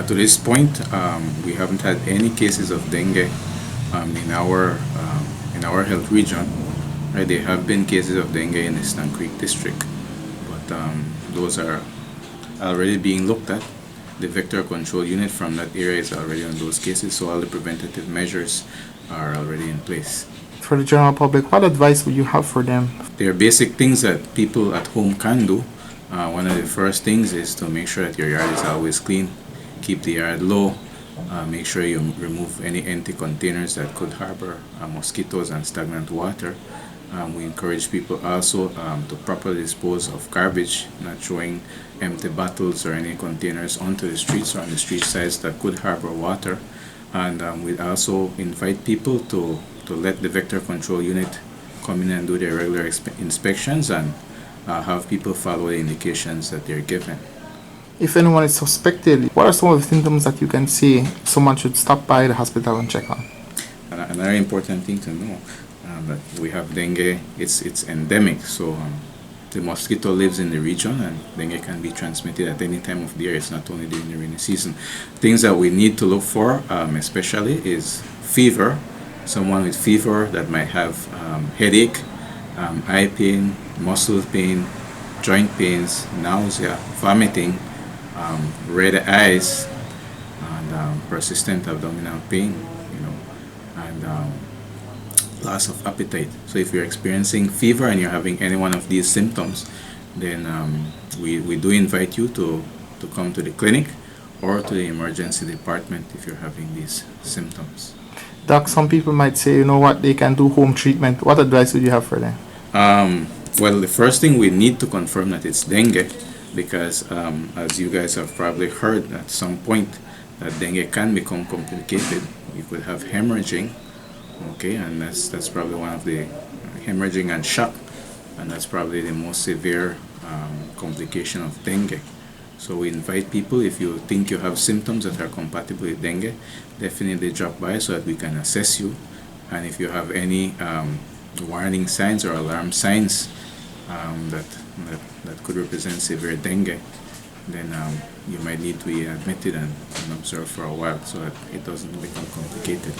To this point, we haven't had any cases of dengue in our health region. Right, there have been cases of dengue in the Stan Creek district, but those are already being looked at. The vector control unit from that area is already on those cases, so all the preventative measures are already in place. For the general public, what advice would you have for them? There are basic things that people at home can do. One of the first things is to make sure that your yard is always clean. Keep the yard low. Make sure you remove any empty containers that could harbor mosquitoes and stagnant water. We encourage people also to properly dispose of garbage, not throwing empty bottles or any containers onto the streets or on the street sides that could harbor water. And we also invite people to let the vector control unit come in and do their regular inspections and have people follow the indications that they're given. If anyone is suspected, what are some of the symptoms that you can see someone should stop by the hospital and check on? Another important thing to know that we have dengue, it's endemic, so the mosquito lives in the region and dengue can be transmitted at any time of the year. It's not only during the rainy season. Things that we need to look for especially is fever. Someone with fever that might have headache, eye pain, muscle pain, joint pains, nausea, vomiting, red eyes, and persistent abdominal pain, and loss of appetite. So if you're experiencing fever and you're having any one of these symptoms, then we do invite you to come to the clinic or to the emergency department if you're having these symptoms. Doc, some people might say, you know what, they can do home treatment. What advice would you have for them? Well, the first thing we need to confirm that it's dengue, because as you guys have probably heard at some point, that dengue can become complicated. You could have hemorrhaging, okay, and that's probably one of the hemorrhaging and shock, and that's probably the most severe complication of dengue. So we invite people, if you think you have symptoms that are compatible with dengue, definitely drop by so that we can assess you. And if you have any warning signs or alarm signs that could represent severe dengue, then you might need to be admitted and observed for a while so that it doesn't become complicated.